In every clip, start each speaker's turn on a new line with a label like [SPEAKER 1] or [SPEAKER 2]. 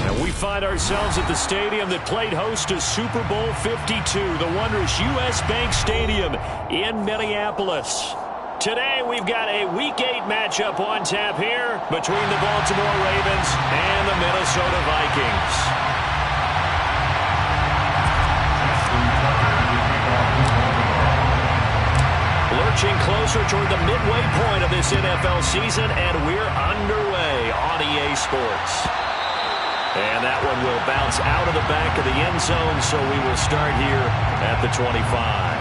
[SPEAKER 1] And we find ourselves at the stadium that played host to Super Bowl 52, the wondrous U.S. Bank Stadium in Minneapolis. Today we've got a Week 8 matchup on tap here between the Baltimore Ravens and the Minnesota Vikings. Lurching closer toward the midway point of this NFL season, and we're underway on EA Sports. And that one will bounce out of the back of the end zone, so we will start here at the 25.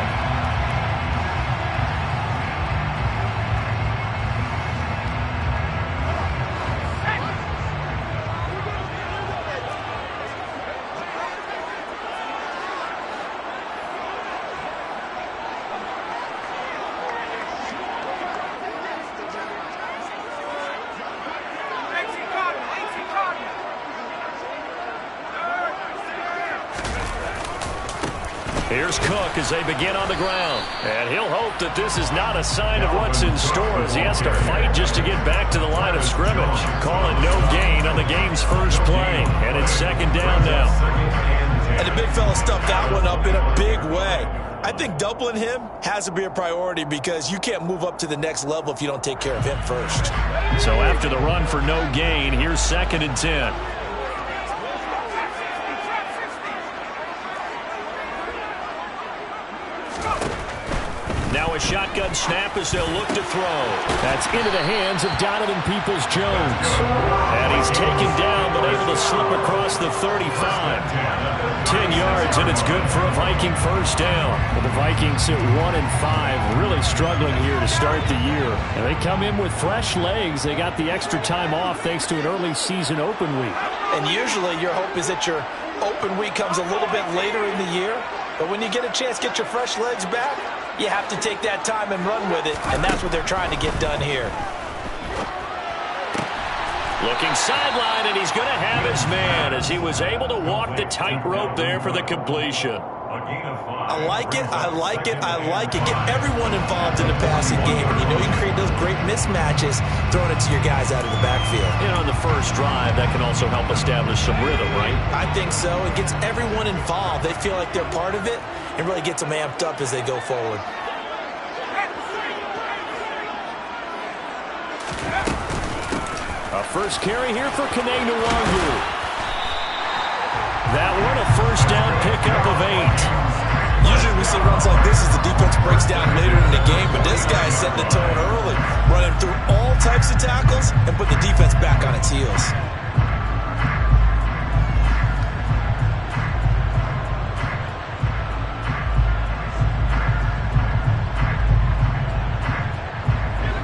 [SPEAKER 1] Here's Cook as they begin on the ground. And he'll hope that this is not a sign of what's in store as he has to fight just to get back to the line of scrimmage. Call it no gain on the game's first play. And it's second down now.
[SPEAKER 2] And the big fella stuffed that one up in a big way. I think doubling him has to be a priority because you can't move up to the next level if you don't take care of him first.
[SPEAKER 1] So after the run for no gain, here's second and 10. Now a shotgun snap as they'll look to throw. That's into the hands of Donovan Peoples-Jones. And he's taken down, but able to slip across the 35. 10 yards, and it's good for a Viking first down. Well, the Vikings at 1-5, really struggling here to start the year. And they come in with fresh legs. They got the extra time off thanks to an early season open week.
[SPEAKER 2] And usually your hope is that your open week comes a little bit later in the year. But when you get a chance to get your fresh legs back, you have to take that time and run with it, and that's what they're trying to get done here.
[SPEAKER 1] Looking sideline, and he's going to have his man as he was able to walk the tightrope there for the completion.
[SPEAKER 2] I like it, I like it, I like it. Get everyone involved in the passing game, and you know you can create those great mismatches throwing it to your guys out of the backfield.
[SPEAKER 1] You know, on the first drive, that can also help establish some rhythm, right?
[SPEAKER 2] I think so. It gets everyone involved. They feel like they're part of it, and really gets them amped up as they go forward.
[SPEAKER 1] A first carry here for Kene-Nwangwu. That one a first down pickup of 8.
[SPEAKER 2] Usually we see runs like this as the defense breaks down later in the game, but this guy's setting the tone early, running through all types of tackles and putting the defense back on its heels.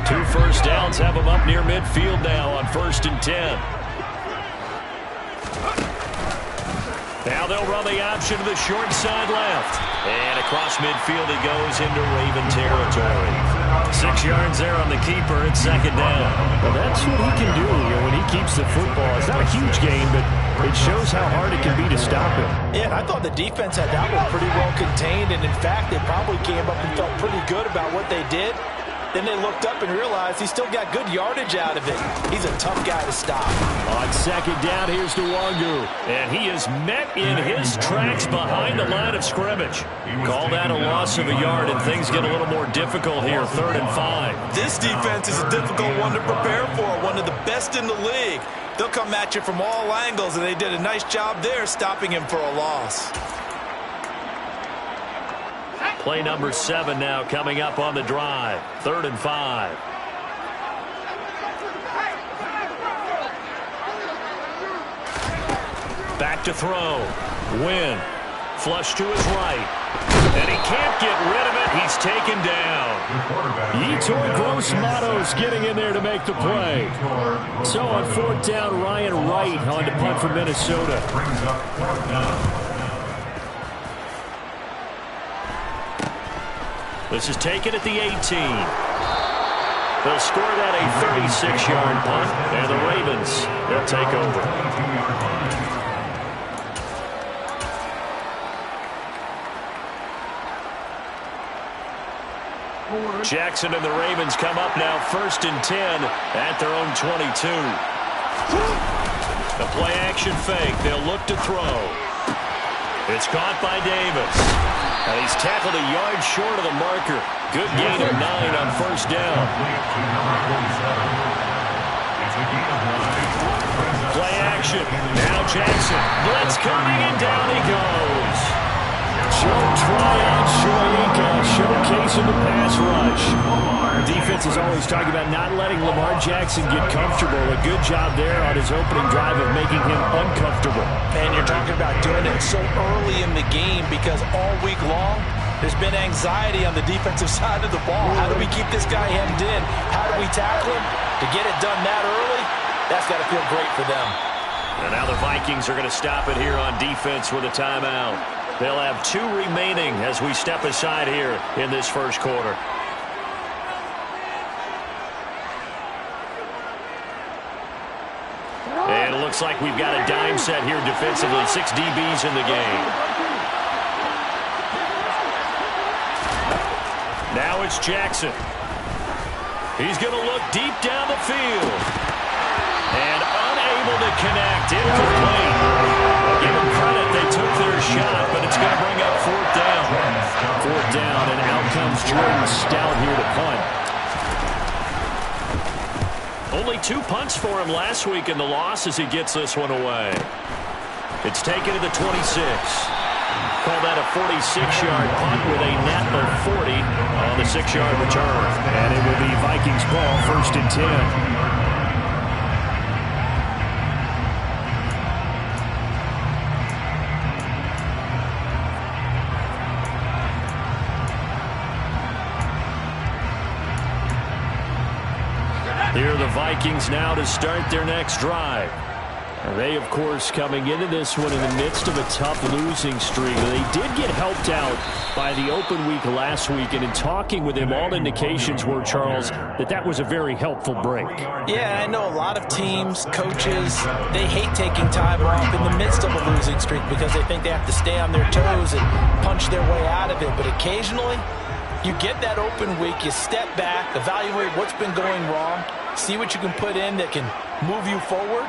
[SPEAKER 1] Two first downs have them up near midfield now on 1st and 10. Now they'll run the option to the short side left. And across midfield he goes into Raven territory. 6 yards there on the keeper. It's second down.
[SPEAKER 3] Well, that's what he can do when he keeps the football. It's not a huge gain, but it shows how hard it can be to stop him.
[SPEAKER 2] Yeah, and I thought the defense had that one pretty well contained. And, in fact, they probably came up and felt pretty good about what they did. Then they looked up and realized he still got good yardage out of it. He's a tough guy to stop.
[SPEAKER 1] On second down, here's Nwangwu. And he is met in his tracks behind the line of scrimmage. Call that a loss of a yard, and things get a little more difficult here, 3rd and 5.
[SPEAKER 2] This defense is a difficult one to prepare for, one of the best in the league. They'll come at you from all angles, and they did a nice job there stopping him for a loss.
[SPEAKER 1] Play number 7 now coming up on the drive. 3rd and 5. Back to throw. Win. Flush to his right. And he can't get rid of it. He's taken down.
[SPEAKER 3] Yetur Gross-Matos getting in there to make the play. So on 4th down, Ryan Wright on to punt for Minnesota.
[SPEAKER 1] This is taken at the 18. They'll score that a 36-yard punt, and the Ravens, they'll take over. Jackson and the Ravens come up now 1st and 10 at their own 22. A play-action fake. They'll look to throw. It's caught by Davis. And he's tackled a yard short of the marker. Good gain of 9 on first down. Play action. Now Jackson. Blitz coming, and down he goes.
[SPEAKER 3] Joe Tryon showcasing the pass rush. The defense is always talking about not letting Lamar Jackson get comfortable. A good job there on his opening drive of making him uncomfortable.
[SPEAKER 2] And you're talking about doing it so early in the game because all week long, there's been anxiety on the defensive side of the ball. How do we keep this guy hemmed in? How do we tackle him? To get it done that early, that's got to feel great for them.
[SPEAKER 1] And now the Vikings are going to stop it here on defense with a timeout. They'll have 2 remaining as we step aside here in this first quarter. And it looks like we've got a dime set here defensively. 6 DBs in the game. Now it's Jackson. He's going to look deep down the field. And unable to connect. Incomplete. I'll give them credit. They took their shot, but it's going to bring up 4th down.
[SPEAKER 3] 4th down, and out comes Jordan Stout here to punt.
[SPEAKER 1] Only 2 punts for him last week in the loss as he gets this one away. It's taken to the 26. Call that a 46-yard punt with a net of 40 on the 6-yard return.
[SPEAKER 3] And it will be Vikings ball, 1st and 10.
[SPEAKER 1] Here are the Vikings now to start their next drive.
[SPEAKER 3] They, of course, coming into this one in the midst of a tough losing streak. They did get helped out by the open week last week, and in talking with him, all indications were, Charles, that was a very helpful break.
[SPEAKER 2] Yeah, I know a lot of teams, coaches, they hate taking time off in the midst of a losing streak because they think they have to stay on their toes and punch their way out of it. But occasionally, you get that open week, you step back, evaluate what's been going wrong, see what you can put in that can move you forward,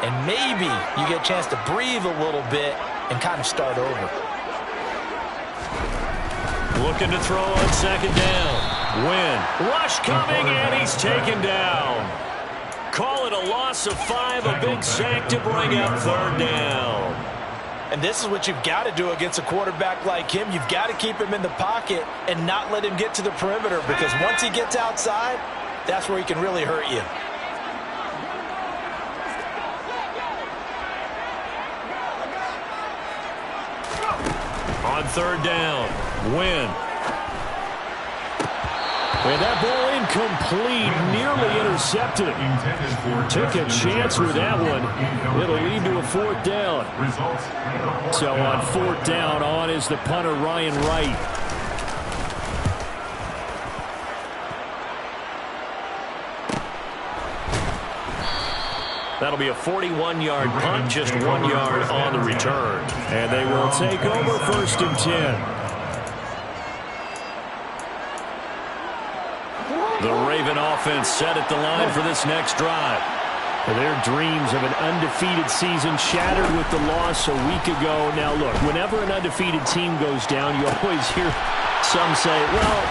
[SPEAKER 2] and maybe you get a chance to breathe a little bit and kind of start over.
[SPEAKER 1] Looking to throw on 2nd down. Win. Rush coming, and he's taken down. Call it a loss of 5, a big sack to bring up 3rd down.
[SPEAKER 2] And this is what you've got to do against a quarterback like him. You've got to keep him in the pocket and not let him get to the perimeter, because once he gets outside, that's where he can really hurt you.
[SPEAKER 1] On 3rd down, Win.
[SPEAKER 3] And that ball incomplete, nearly intercepted. Took a chance with that one. It'll lead to a 4th down. So on 4th down, on is the punter, Ryan Wright.
[SPEAKER 1] That'll be a 41-yard punt, just 1 yard on the return.
[SPEAKER 3] And they will take over 1st and 10.
[SPEAKER 1] The Raven offense set at the line for this next drive.
[SPEAKER 3] Their dreams of an undefeated season shattered with the loss a week ago. Now, look, whenever an undefeated team goes down, you always hear some say, well,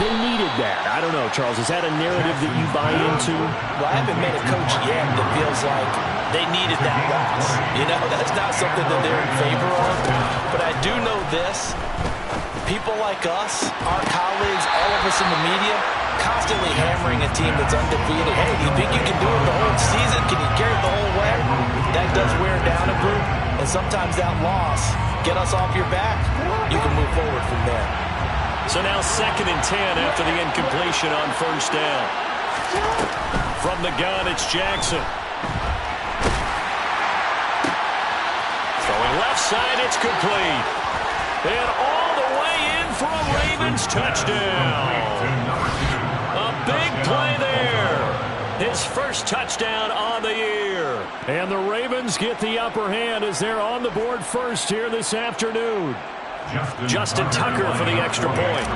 [SPEAKER 3] they needed that. I don't know, Charles. Is that a narrative that you buy into?
[SPEAKER 2] Well, I haven't met a coach yet that feels like they needed that loss. You know, that's not something that they're in favor of. But I do know this. People like us, our colleagues, all of us in the media, constantly hammering a team that's undefeated. Hey, do you think you can do it the whole season? Can you carry it the whole way? That does wear down a group. And sometimes that loss, get us off your back, you can move forward from there.
[SPEAKER 1] So now 2nd and 10 after the incompletion on 1st down. From the gun, it's Jackson. Throwing left side, it's complete. And all the way in for a Ravens touchdown. A big play there. His first touchdown on the year.
[SPEAKER 3] And the Ravens get the upper hand as they're on the board first here this afternoon.
[SPEAKER 1] Justin Tucker for the extra point.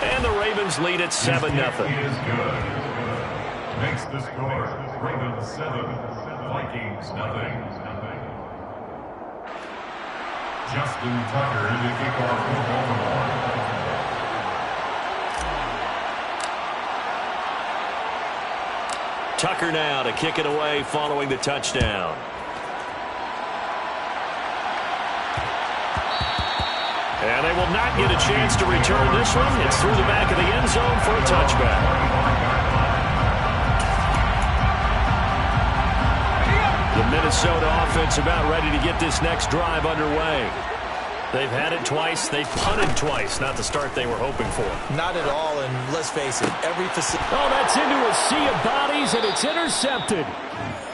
[SPEAKER 1] And the Ravens lead at 7-0.
[SPEAKER 4] Makes the score Ravens 7, Vikings nothing. Justin Tucker to kick off for Baltimore.
[SPEAKER 1] Tucker now to kick it away following the touchdown. And they will not get a chance to return this one. It's through the back of the end zone for a touchback. The Minnesota offense about ready to get this next drive underway. They've had it twice. They've punted twice. Not the start they were hoping for.
[SPEAKER 2] Not at all, and let's face it, every facility.
[SPEAKER 3] Oh, that's into a sea of bodies, and it's intercepted.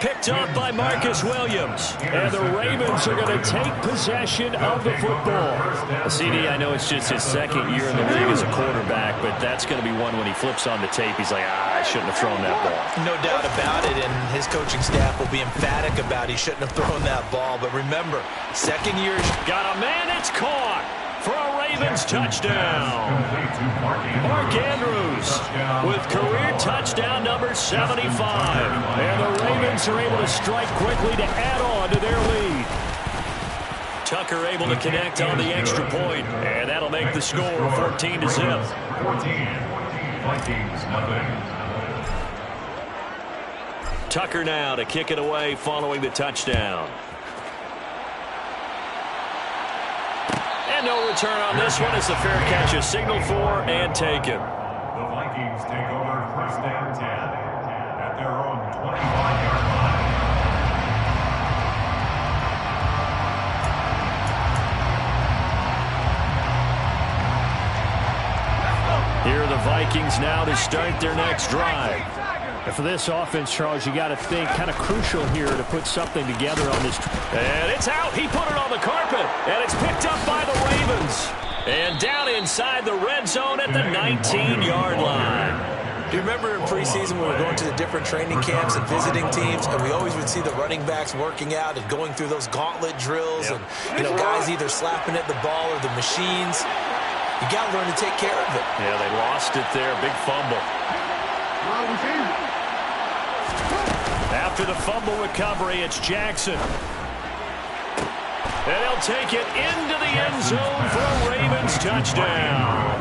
[SPEAKER 1] Picked off by Marcus Williams.
[SPEAKER 3] And the Ravens are going to take possession of the football.
[SPEAKER 1] CD, I know it's just his second year in the league as a quarterback, but that's going to be one when he flips on the tape. He's like, I shouldn't have thrown that ball.
[SPEAKER 2] No doubt about it, and his coaching staff will be emphatic about he shouldn't have thrown that ball. But remember, second year.
[SPEAKER 1] Got a man, it's caught for a Ravens touchdown. Mark Andrews with career touchdown number 75.
[SPEAKER 3] And the Ravens are able to strike quickly to add on to their lead.
[SPEAKER 1] Tucker able to connect on the extra point, and that'll make the score 14-0.
[SPEAKER 4] 14, Vikings nothing.
[SPEAKER 1] Tucker now to kick it away following the touchdown. And no return on this one as the fair catch is signaled for and taken.
[SPEAKER 4] The Vikings take over first and 10 at their own 25-yard line.
[SPEAKER 1] Here are the Vikings now to start their next drive.
[SPEAKER 3] And for this offense, Charles, you got to think kind of crucial here to put something together on this.
[SPEAKER 1] And it's out. He put it on the carpet. And it's picked up by the Ravens. And down inside the red zone at the 19-yard line.
[SPEAKER 2] Do you remember in preseason when we were going to the different training camps and visiting teams, and we always would see the running backs working out and going through those gauntlet drills, and guys either slapping at the ball or the machines. You got to learn to take care of it.
[SPEAKER 1] Yeah, they lost it there. Big fumble. After the fumble recovery, it's Jackson. And he'll take it into the end zone for a Ravens touchdown.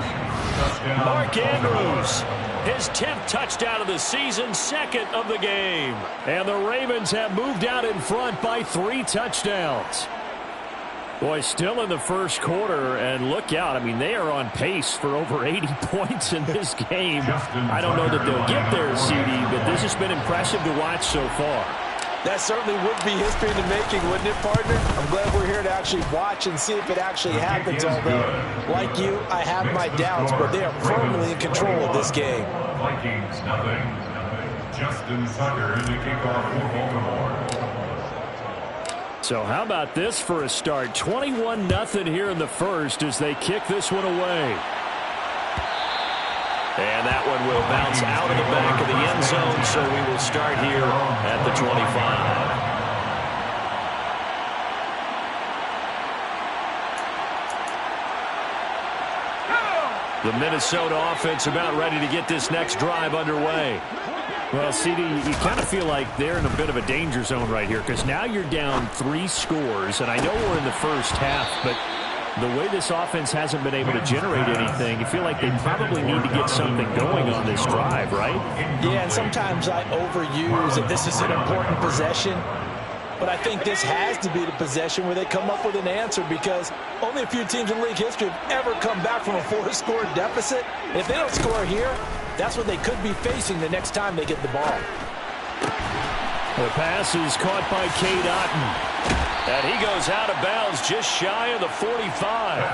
[SPEAKER 1] Mark Andrews, his 10th touchdown of the season, second of the game.
[SPEAKER 3] And the Ravens have moved out in front by 3 touchdowns. Boy, still in the first quarter, and look out. I mean, they are on pace for over 80 points in this game. I don't know that they'll get there, CD, but this has been impressive to watch so far.
[SPEAKER 5] That certainly would be history in the making, wouldn't it, partner? I'm glad we're here to actually watch and see if it actually happens, although, like you, I have my doubts, but they are firmly in control of this game.
[SPEAKER 4] Vikings nothing. Justin Tucker to kick off for Baltimore.
[SPEAKER 3] So how about this for a start? 21-0 here in the first as they kick this one away.
[SPEAKER 1] And that one will bounce out of the back of the end zone, so we will start here at the 25. The Minnesota offense about ready to get this next drive underway.
[SPEAKER 3] Well, CD, you kind of feel like they're in a bit of a danger zone right here because now you're down 3 scores, and I know we're in the first half, but the way this offense hasn't been able to generate anything, you feel like they probably need to get something going on this drive, right?
[SPEAKER 5] Yeah, and sometimes I overuse that this is an important possession, but I think this has to be the possession where they come up with an answer because only a few teams in league history have ever come back from a 4-score deficit. And if they don't score here, that's what they could be facing the next time they get the ball.
[SPEAKER 3] The pass is caught by Cade Otton.
[SPEAKER 1] And he goes out of bounds just shy of the 45.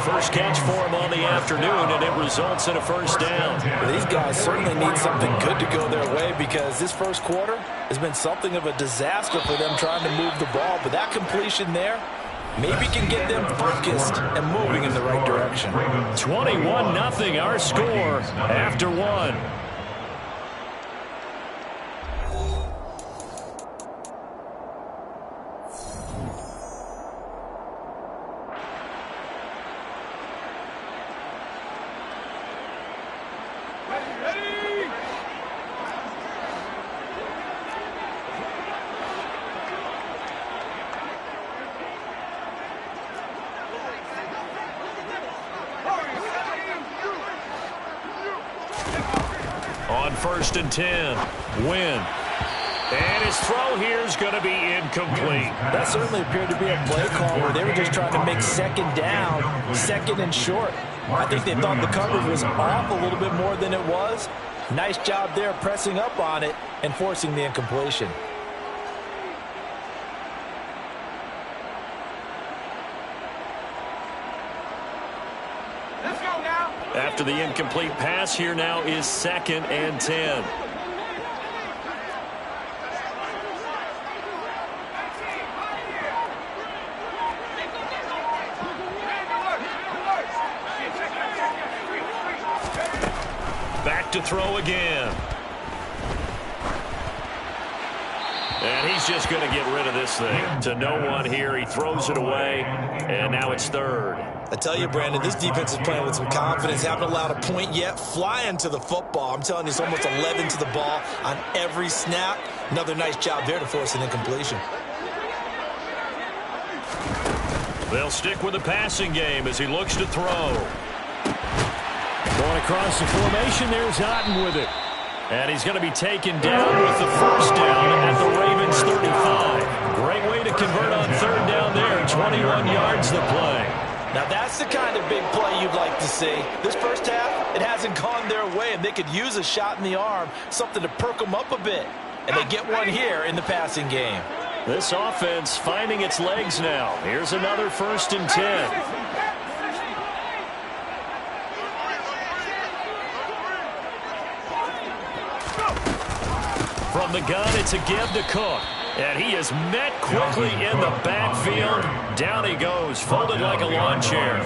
[SPEAKER 1] First catch for him on the afternoon, and it results in a first down.
[SPEAKER 5] These guys certainly need something good to go their way because this first quarter has been something of a disaster for them trying to move the ball. But that completion there maybe can get them focused and moving in the right direction.
[SPEAKER 1] 21-0 our score after 1. On 1st and 10, Wynn. And his throw here is going to be incomplete.
[SPEAKER 5] That certainly appeared to be a play call where they were just trying to make second down, second and short. I think they thought the coverage was off a little bit more than it was. Nice job there pressing up on it and forcing the incompletion.
[SPEAKER 6] Let's go now.
[SPEAKER 1] After the incomplete pass, here now is 2nd and 10. Back to throw again. And he's just going to get rid of this thing. To no one here. He throws it away, and now it's 3rd.
[SPEAKER 5] I tell you, Brandon, this defense is playing with some confidence. Haven't allowed a point yet. Flying to the football. I'm telling you, it's almost 11 to the ball on every snap. Another nice job there to force an incompletion.
[SPEAKER 1] They'll stick with the passing game as he looks to throw.
[SPEAKER 3] Going across the formation, there's Otten with it.
[SPEAKER 1] And he's going to be taken down with the 1st down at the Ravens 35. Great way to convert on 3rd down there. 21 yards the play.
[SPEAKER 5] Now that's the kind of big play you'd like to see. This first half, it hasn't gone their way, and they could use a shot in the arm, something to perk them up a bit. And they get one here in the passing game.
[SPEAKER 1] This offense finding its legs now. Here's another 1st and 10. From the gun, it's a give to Cook. And he is met quickly in the backfield. Down he goes, folded like a lawn chair.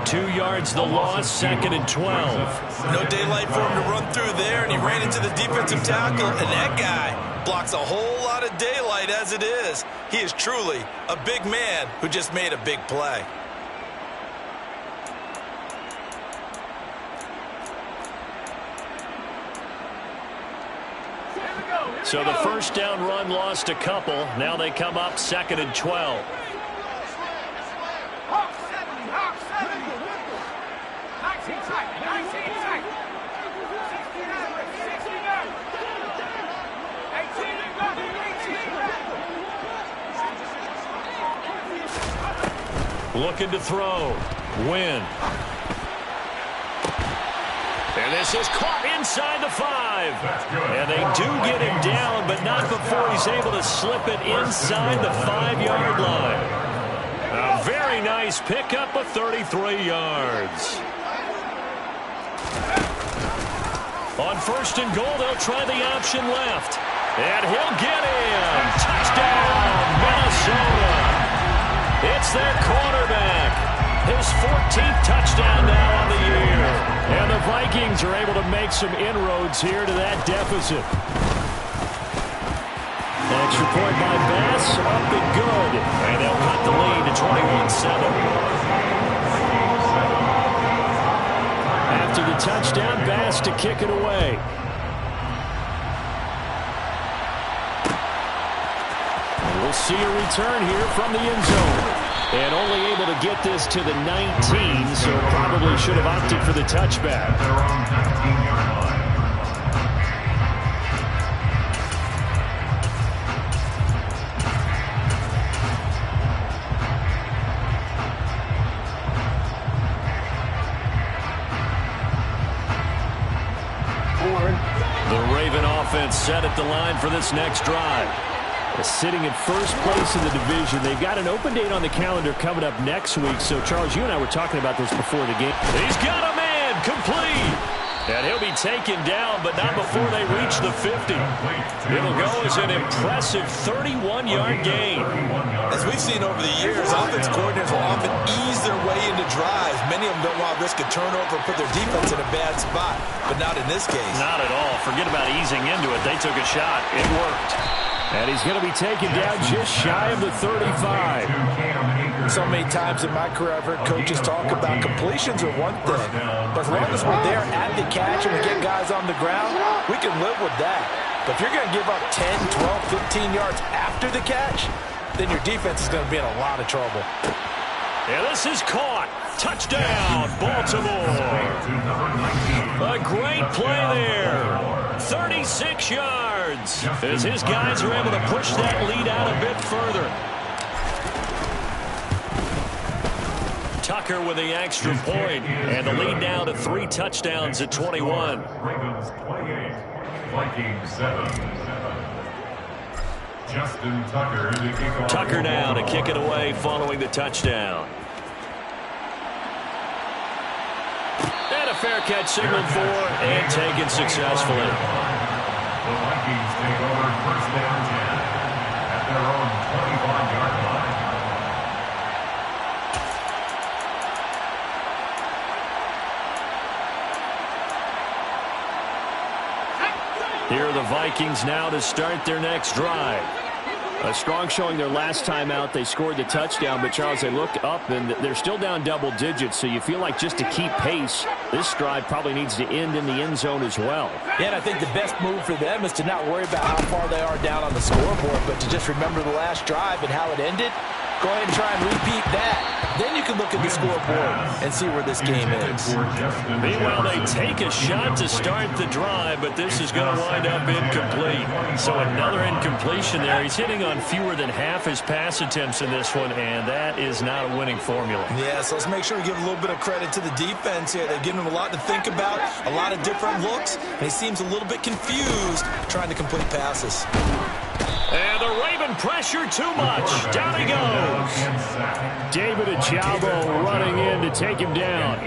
[SPEAKER 1] 2 yards the loss, 2nd and 12.
[SPEAKER 5] No daylight for him to run through there, and he ran into the defensive tackle, and that guy blocks a whole lot of daylight as it is. He is truly a big man who just made a big play.
[SPEAKER 1] So the 1st down run lost a couple. Now they come up 2nd and 12.
[SPEAKER 6] Hawk 70, Hawk 70. 19 tight, 19 tight. 69, 18
[SPEAKER 1] Looking to throw. Wynn. And this is caught inside the 5. And they do get him down, but not before he's able to slip it inside the 5-yard line. A very nice pickup of 33 yards. On 1st and goal, they'll try the option left. And he'll get in. Touchdown, Minnesota. It's their quarterback. His 14th touchdown now on the year. And the Vikings are able to make some inroads here to that deficit. Extra point by Bass, up and good. And they'll cut the lead to 21-7. After the touchdown, Bass to kick it away. And we'll see a return here from the end zone. And only able to get this to the 19, so probably should have opted for the touchback. The Raven offense set at the line for this next drive. Sitting in 1st place in the division. They've got an open date on the calendar coming up next week. So, Charles, you and I were talking about this before the game. He's got a man complete. And he'll be taken down, but not before they reach the 50. It'll go as an impressive 31-yard gain.
[SPEAKER 5] As we've seen over the years, offense coordinators will often ease their way into drives. Many of them don't want to risk a turnover or put their defense in a bad spot, but not in this case.
[SPEAKER 1] Not at all. Forget about easing into it. They took a shot. It worked. And he's going to be taken down just shy of the 35.
[SPEAKER 5] So many times in my career, I've heard coaches talk about completions are one thing. But as long as we're there at the catch and we get guys on the ground, we can live with that. But if you're going to give up 10, 12, 15 yards after the catch, then your defense is going to be in a lot of trouble.
[SPEAKER 1] And this is caught. Touchdown, Baltimore. A great play there. 26 yards. As his guys are able to push that lead out a bit further. Tucker with the extra point, and the lead now to 3 touchdowns at 21.
[SPEAKER 4] Ravens 28, Vikings 7. Justin Tucker to kick off.
[SPEAKER 1] Tucker now to kick it away following the touchdown. And a fair catch signaled for and taken successfully.
[SPEAKER 4] The Vikings take over first down 10 at their own 25-yard line.
[SPEAKER 1] Here are the Vikings now to start their next drive.
[SPEAKER 3] A strong showing their last time out. They scored the touchdown, but Charles, they look up and they're still down double digits, so you feel like just to keep pace, this drive probably needs to end in the end zone as well.
[SPEAKER 5] Yeah, and I think the best move for them is to not worry about how far they are down on the scoreboard, but to just remember the last drive and how it ended. Go ahead and try and repeat that. Then you can look at the scoreboard and see where this game is.
[SPEAKER 1] Meanwhile, they take a shot to start the drive, but this is going to wind up incomplete. So another incompletion there. He's hitting on fewer than half his pass attempts in this one, and that is not a winning formula.
[SPEAKER 5] Yeah, so let's make sure we give a little bit of credit to the defense here. They've given him a lot to think about, a lot of different looks, and he seems a little bit confused trying to complete passes.
[SPEAKER 1] And the Raven pressure too much. Down he goes.
[SPEAKER 3] David Ojabo running in to take him down.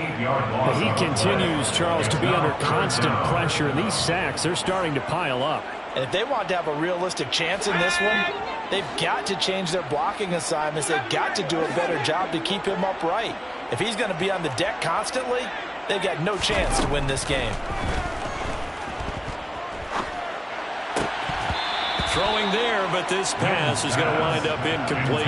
[SPEAKER 3] But he continues, Charles, to be under constant pressure. And these sacks, they're starting to pile up.
[SPEAKER 5] And if they want to have a realistic chance in this one, they've got to change their blocking assignments. They've got to do a better job to keep him upright. If he's going to be on the deck constantly, they've got no chance to win this game.
[SPEAKER 1] Throwing there, but this pass is going to wind up incomplete.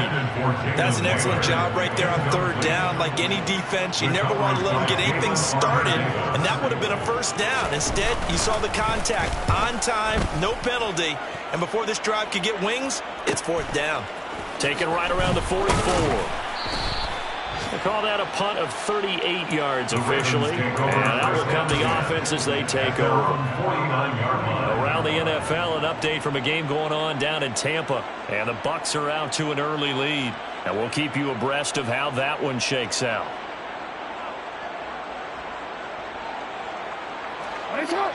[SPEAKER 5] That's an excellent job right there on third down. Like any defense, you never want to let them get anything started, and that would have been a first down. Instead, you saw the contact on time, no penalty, and before this drive could get wings, it's fourth down.
[SPEAKER 1] Taken right around the 44. They call that a punt of 38 yards officially. And that will come the offense as they take over. Around the NFL, an update from a game going on down in Tampa. And the Bucs are out to an early lead. And we'll keep you abreast of how that one shakes out.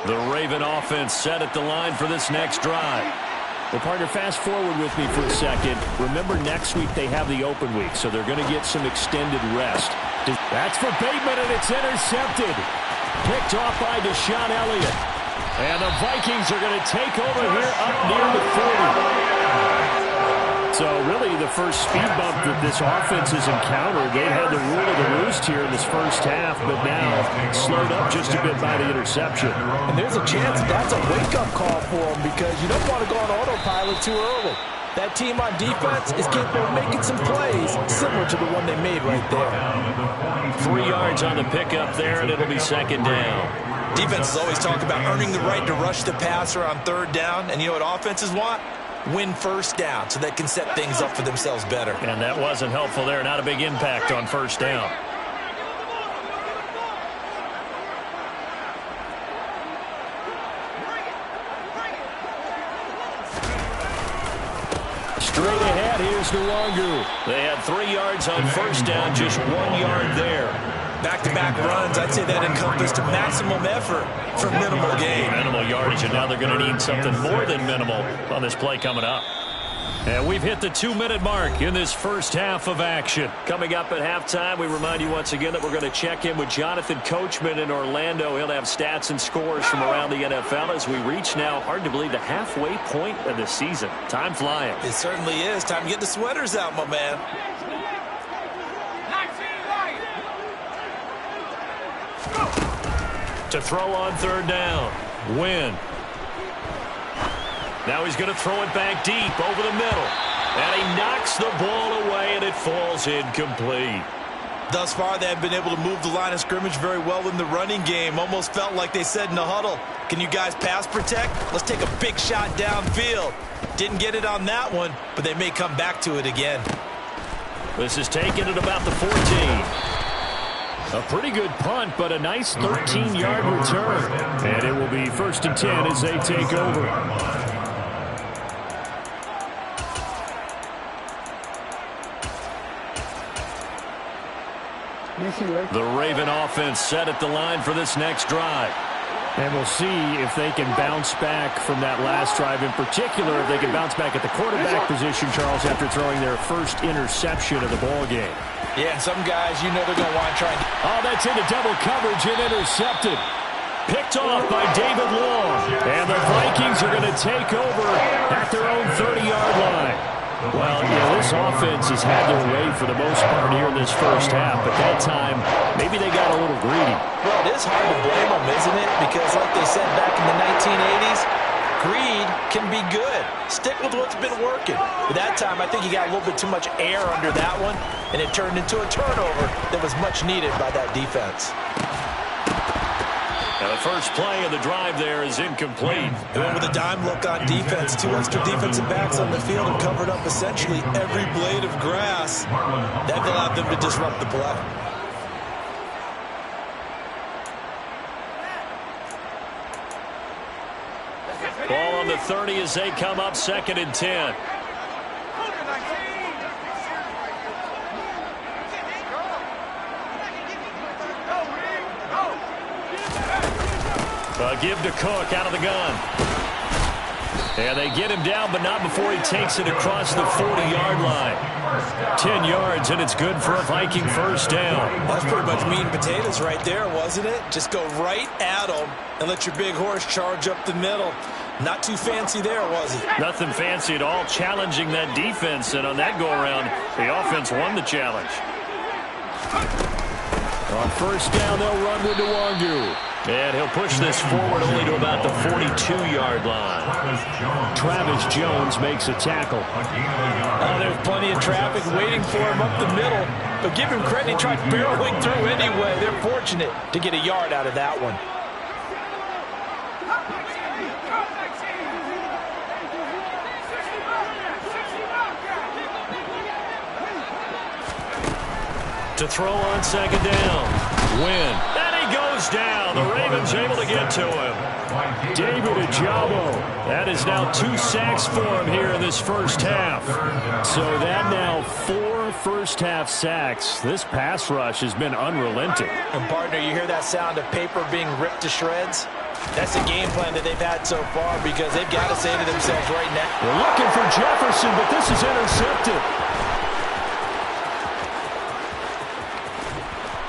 [SPEAKER 1] The Raven offense set at the line for this next drive.
[SPEAKER 3] Well, partner, fast forward with me for a second. Remember, next week they have the open week, so they're going to get some extended rest. That's for Bateman, and it's intercepted. Picked off by Deshaun Elliott. And the Vikings are going to take over here up near the 40. So really the first speed bump that this offense has encountered. They had the rule of the roost here in this first half, but now slowed up just a bit by the interception.
[SPEAKER 5] And there's a chance that's a wake-up call for them because you don't want to go on autopilot too early. That team on defense is capable of making some plays similar to the one they made right there.
[SPEAKER 1] 3 yards on the pickup there, and it'll be second down.
[SPEAKER 5] Defenses always talk about earning the right to rush the passer on third down, and you know what offenses want? Win first down so they can set things up for themselves better.
[SPEAKER 1] And that wasn't helpful there. Not a big impact on first down.
[SPEAKER 3] Straight ahead, here's Nwangu.
[SPEAKER 1] They had 3 yards on first down, just 1 yard there.
[SPEAKER 5] Back-to-back runs, I'd say that encompassed maximum effort for minimal gain.
[SPEAKER 1] Minimal yardage, and now they're going to need something more than minimal on this play coming up. And we've hit the 2-minute mark in this first half of action. Coming up at halftime, we remind you once again that we're going to check in with Jonathan Coachman in Orlando. He'll have stats and scores from around the NFL as we reach now, hard to believe, the halfway point of the season. Time flying.
[SPEAKER 5] It certainly is. Time to get the sweaters out, my man.
[SPEAKER 1] To throw on third down. Win. Now he's going to throw it back deep over the middle. And he knocks the ball away, and it falls incomplete.
[SPEAKER 5] Thus far, they have been able to move the line of scrimmage very well in the running game. Almost felt like they said in the huddle, can you guys pass protect? Let's take a big shot downfield. Didn't get it on that one, but they may come back to it again.
[SPEAKER 1] This is taken at about the 14.
[SPEAKER 3] A pretty good punt, but a nice 13-yard return. And it will be 1st and 10 as they take over. The Raven offense set at the line for this next drive. And we'll see if they can bounce back from that last drive. In particular, if they can bounce back at the quarterback position, Charles, after throwing their first interception of the ball game.
[SPEAKER 5] Yeah, and some guys, you know they're going to want to try.
[SPEAKER 3] Oh, that's into double coverage and intercepted. Picked off by David Long. And the Vikings are going to take over at their own 30-yard line. Well, this offense has had their way for the most part here in this first half, but that time, maybe they got a little greedy.
[SPEAKER 5] Well, it is hard to blame them, isn't it? Because like they said back in the 1980s, greed can be good. Stick with what's been working. But that time, I think he got a little bit too much air under that one, and it turned into a turnover that was much needed by that defense.
[SPEAKER 3] Now the first play of the drive there is incomplete.
[SPEAKER 5] They went with a dime look on defense. 2 extra defensive backs on the field and covered up essentially every blade of grass. That allowed them to disrupt the play.
[SPEAKER 3] Ball on the 30 as they come up 2nd and 10. Give to Cook out of the gun. And they get him down, but not before he takes it across the 40-yard line. 10 yards, and it's good for a Viking first down.
[SPEAKER 5] That's pretty much meat and potatoes right there, wasn't it? Just go right at them and let your big horse charge up the middle. Not too fancy there, was it?
[SPEAKER 3] Nothing fancy at all, challenging that defense. And on that go-around, the offense won the challenge. On first down, they'll run with Nwangu. And he'll push this forward only to about the 42-yard line. Travis Jones makes a tackle.
[SPEAKER 5] There's plenty of traffic waiting for him up the middle. But give him credit, he tried barreling through anyway. They're fortunate to get a yard out of that one.
[SPEAKER 3] To throw on 2nd down. Win. And he goes down. The Ravens able to get to him. David Ajabo. That is now 2 sacks for him here in this first half. So that now 4 first-half sacks. This pass rush has been unrelenting.
[SPEAKER 5] And, partner, you hear that sound of paper being ripped to shreds? That's the game plan that they've had so far because they've got to say to themselves right now.
[SPEAKER 3] They're looking for Jefferson, but this is intercepted.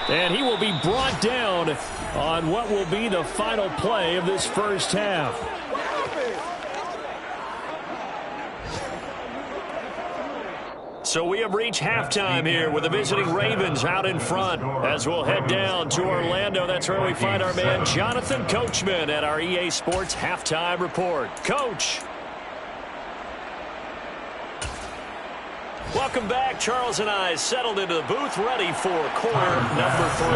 [SPEAKER 3] And he will be brought down on what will be the final play of this first half. So we have reached halftime here with the visiting Ravens out in front. As we'll head down to Orlando, that's where we find our man Jonathan Coachman at our EA Sports Halftime Report. Coach. Welcome back. Charles and I settled into the booth, ready for quarter number 3.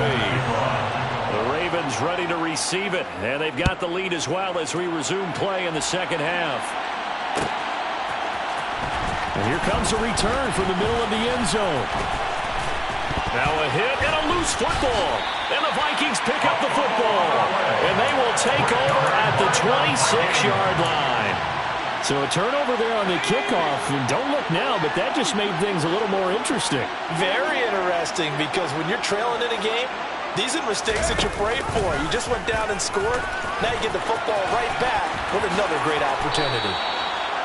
[SPEAKER 3] The Ravens ready to receive it, and they've got the lead as well as we resume play in the second half. And here comes a return from the middle of the end zone. Now a hit and a loose football. And the Vikings pick up the football. And they will take over at the 26-yard line. So a turnover there on the kickoff, and don't look now, but that just made things a little more interesting.
[SPEAKER 5] Very interesting, because when you're trailing in a game, these are mistakes that you pray for. You just went down and scored. Now you get the football right back with another great opportunity.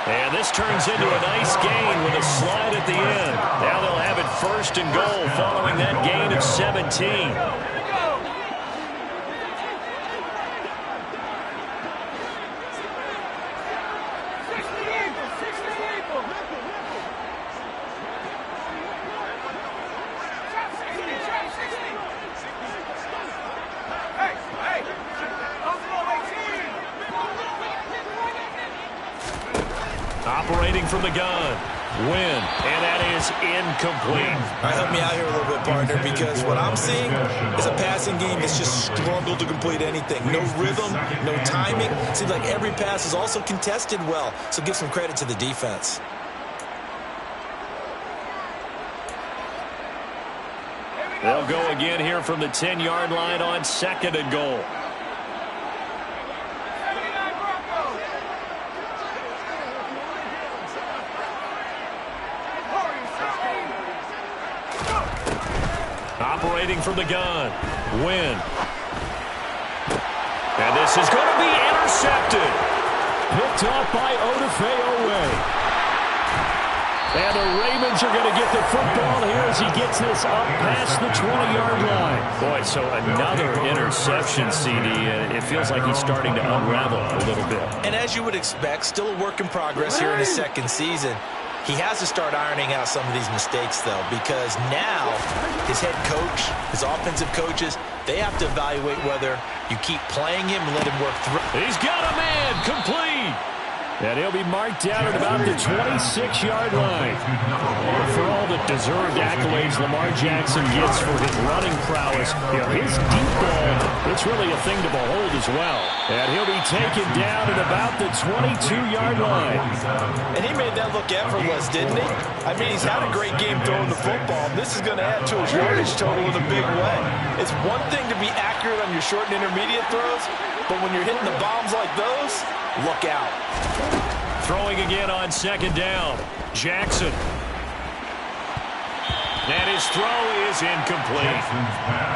[SPEAKER 3] And this turns into a nice gain with a slide at the end. Now they'll have it 1st and goal following that gain of 17. Operating from the gun. Win. And that is incomplete.
[SPEAKER 5] All right, help me out here a little bit, partner, because what I'm seeing is a passing game that's just struggled to complete anything. No rhythm, no timing. Seems like every pass is also contested well, so give some credit to the defense.
[SPEAKER 1] They'll go again here from the 10-yard line on 2nd and goal. Operating from the gun. Win. And this is going to be intercepted. Picked off by Odafe. And the Ravens are going to get the football here as he gets this up past the 20-yard line. Boy, so another interception, CD. It feels like he's starting to unravel a little bit.
[SPEAKER 5] And as you would expect, still a work in progress here in his second season. He has to start ironing out some of these mistakes, though, because now his head coach, his offensive coaches, they have to evaluate whether you keep playing him and let him work through.
[SPEAKER 1] He's got a man complete. And he'll be marked down at about the 26-yard line. For all the deserved accolades Lamar Jackson gets for his running prowess, his deep ball, it's really a thing to behold as well. And he'll be taken down at about the 22-yard line.
[SPEAKER 5] And he made that look effortless, didn't he? I mean, he's had a great game throwing the football. This is going to add to his yardage total in a big way. It's one thing to be accurate on your short and intermediate throws, but when you're hitting the bombs like those, look out.
[SPEAKER 1] Throwing again on 2nd down. Jackson. And his throw is incomplete.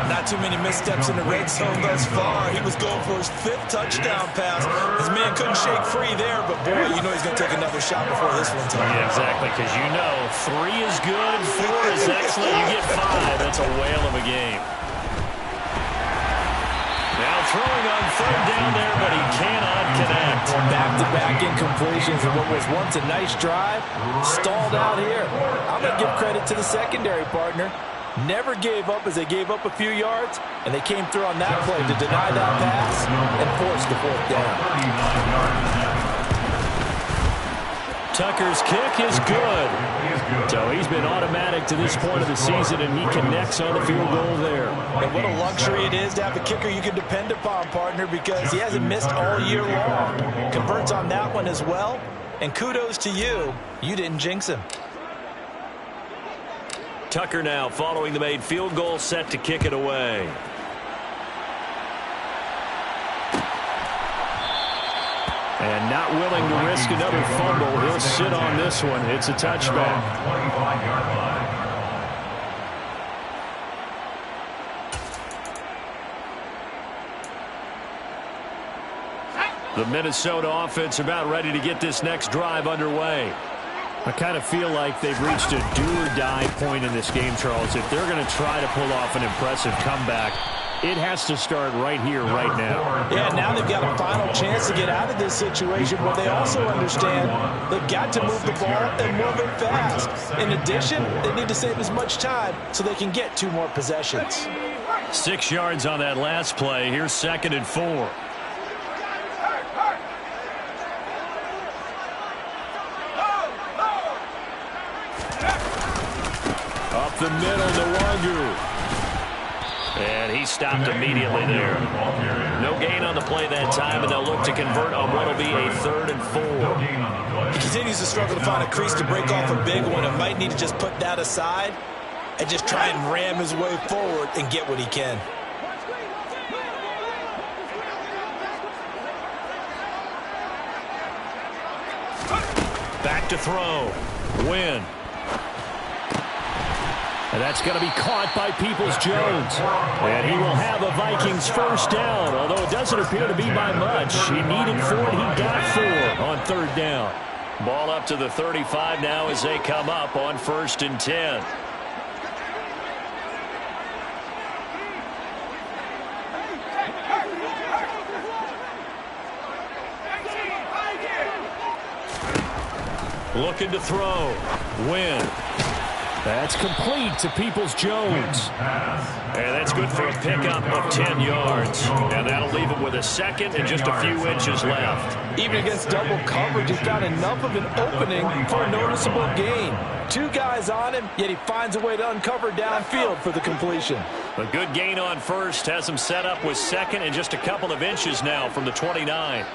[SPEAKER 5] Not too many missteps in the red zone thus far. He was going for his 5th touchdown pass. His man couldn't shake free there, but boy, you know he's going to take another shot before this one's over.
[SPEAKER 1] Yeah, exactly, because you know 3 is good, 4 is excellent. You get 5. That's a whale of a game. Now throwing on 3rd down there, but he cannot connect.
[SPEAKER 5] Back-to-back incompletions in what was once a nice drive. Stalled out here. I'm going to give credit to the secondary partner. Never gave up as they gave up a few yards, and they came through on that play to deny that pass and force the 4th down.
[SPEAKER 1] Tucker's kick is good. So he's been automatic to this point of the season, and he connects on the field goal there.
[SPEAKER 5] And what a luxury it is to have a kicker you can depend upon, partner, because he hasn't missed all year long. Converts on that one as well. And kudos to you. You didn't jinx him.
[SPEAKER 1] Tucker now following the made field goal, set to kick it away. And not willing to risk another fumble. He'll sit on this one. It's a touchback. The Minnesota offense about ready to get this next drive underway. I kind of feel like they've reached a do-or-die point in this game, Charles. If they're going to try to pull off an impressive comeback, it has to start right here, right now.
[SPEAKER 5] Yeah, now they've got a final chance to get out of this situation, but they also understand they've got to move the ball and move it fast. In addition, they need to save as much time so they can get 2 more possessions.
[SPEAKER 1] 6 yards on that last play. Here's 2nd and 4. Up the middle to Wangu. And he stopped immediately there. No gain on the play that time, and they'll look to convert on what will be a 3rd and 4.
[SPEAKER 5] He continues to struggle to find a crease to break off a big one and might need to just put that aside and just try and ram his way forward and get what he can.
[SPEAKER 1] Back to throw. Win. And that's going to be caught by Peoples-Jones. And he will have a Vikings 1st down, although it doesn't appear to be by much. He needed 4, and he got 4 on 3rd down. Ball up to the 35 now as they come up on 1st and 10. Looking to throw. Win. That's complete to Peoples-Jones. And that's good for a pickup of 10 yards. And that'll leave him with a 2nd and just a few inches left.
[SPEAKER 5] Even against double coverage, he found enough of an opening for a noticeable gain. 2 guys on him, yet he finds a way to uncover downfield for the completion.
[SPEAKER 1] A good gain on 1st has him set up with 2nd and just a couple of inches now from the 29.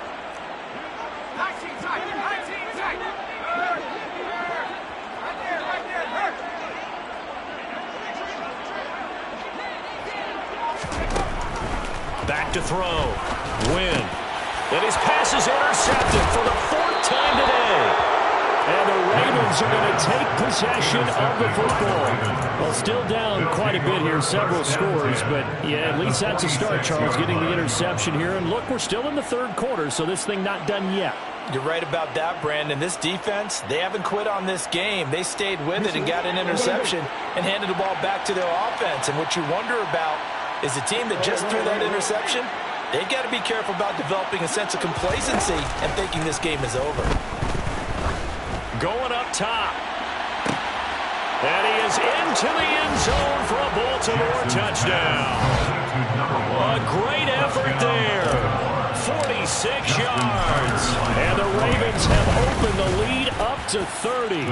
[SPEAKER 1] to throw. Win. And his pass is intercepted for the 4th time today. And the Ravens are going to take possession of the football. Well, still down quite a bit here, several scores, but yeah, at least that's a start, Charles, getting the interception here. And look, we're still in the 3rd quarter, so this thing not done yet.
[SPEAKER 5] You're right about that, Brandon. This defense, they haven't quit on this game. They stayed with it and got an interception and handed the ball back to their offense. And what you wonder about is the team that just threw that interception, they've got to be careful about developing a sense of complacency and thinking this game is over.
[SPEAKER 1] Going up top. And he is into the end zone for a Baltimore touchdown. A great effort there. 46 yards. And the Ravens have opened the lead up to 30.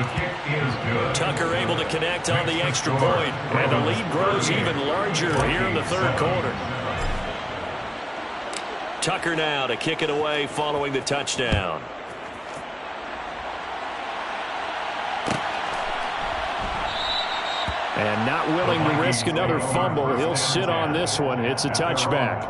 [SPEAKER 1] Tucker able to connect on the extra point. And the lead grows even larger here in the 3rd quarter. Tucker now to kick it away following the touchdown. And not willing to risk another fumble. He'll sit on this one. It's a touchback.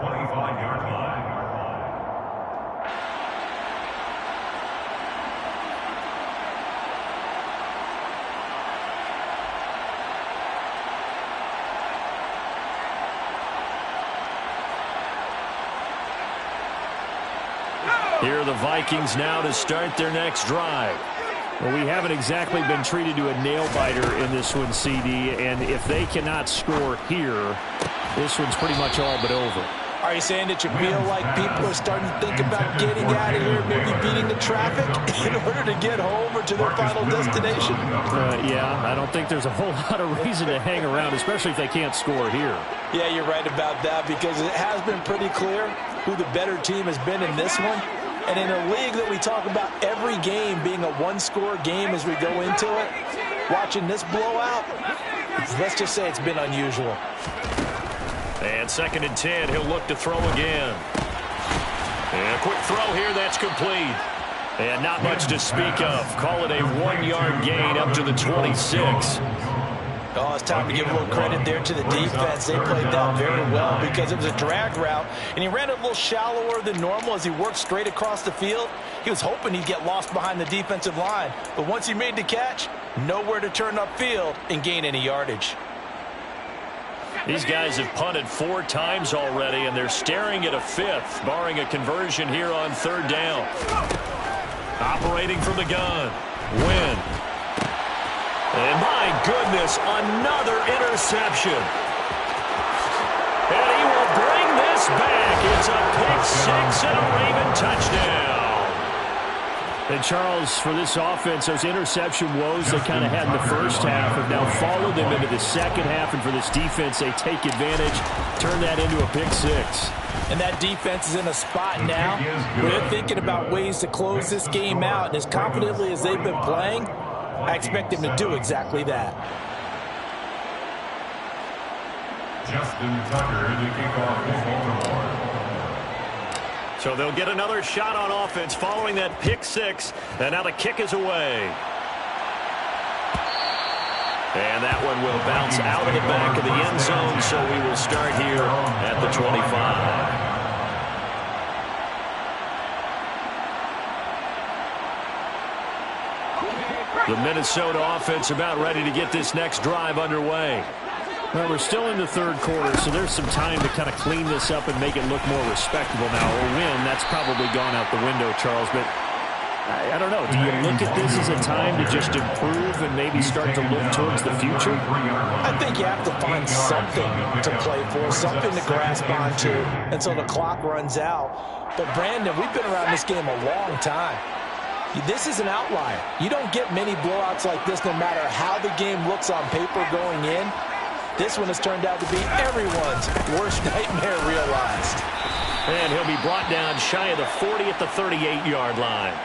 [SPEAKER 1] Here are the Vikings now to start their next drive. Well, we haven't exactly been treated to a nail-biter in this one, CD, and if they cannot score here, this one's pretty much all but over.
[SPEAKER 5] Are you saying that you feel like people are starting to think about getting out of here, maybe beating the traffic in order to get home or to their final destination?
[SPEAKER 3] Yeah, I don't think there's a whole lot of reason to hang around, especially if they can't score here.
[SPEAKER 5] Yeah, you're right about that because it has been pretty clear who the better team has been in this one. And in a league that we talk about every game being a one-score game as we go into it, watching this blowout, let's just say it's been unusual.
[SPEAKER 1] And 2nd and 10, he'll look to throw again. And a quick throw here, that's complete. And not much to speak of. Call it a 1-yard gain up to the 26.
[SPEAKER 5] Oh, it's time to give a little credit there to the defense. They played that very well because it was a drag route, and he ran it a little shallower than normal as he worked straight across the field. He was hoping he'd get lost behind the defensive line, but once he made the catch, nowhere to turn upfield and gain any yardage.
[SPEAKER 1] These guys have punted 4 times already, and they're staring at a 5th, barring a conversion here on 3rd down. Operating from the gun. Win. And my goodness, another interception. And he will bring this back. It's a pick 6 and a Raven touchdown.
[SPEAKER 3] And Charles, for this offense, those interception woes they kind of had in the first half have now followed them into the second half. And for this defense, they take advantage, turn that into a pick 6.
[SPEAKER 5] And that defense is in a spot now where they're thinking about ways to close this game out. And as confidently as they've been playing, I expect him to do exactly that.
[SPEAKER 4] Justin Tucker to kick off for Baltimore.
[SPEAKER 1] So they'll get another shot on offense following that pick 6. And now the kick is away. And that one will bounce out of the back of the end zone. So we will start here at the 25. The Minnesota offense about ready to get this next drive underway.
[SPEAKER 3] Well, we're still in the 3rd quarter, so there's some time to kind of clean this up and make it look more respectable now. A win, that's probably gone out the window, Charles, but I don't know. Do you look at this as a time to just improve and maybe start to look towards the future?
[SPEAKER 5] I think you have to find something to play for, something to grasp onto until the clock runs out. But, Brandon, we've been around this game a long time. This is an outlier. You don't get many blowouts like this no matter how the game looks on paper going in. This one has turned out to be everyone's worst nightmare realized.
[SPEAKER 1] And he'll be brought down shy of the 40 at the 38-yard line.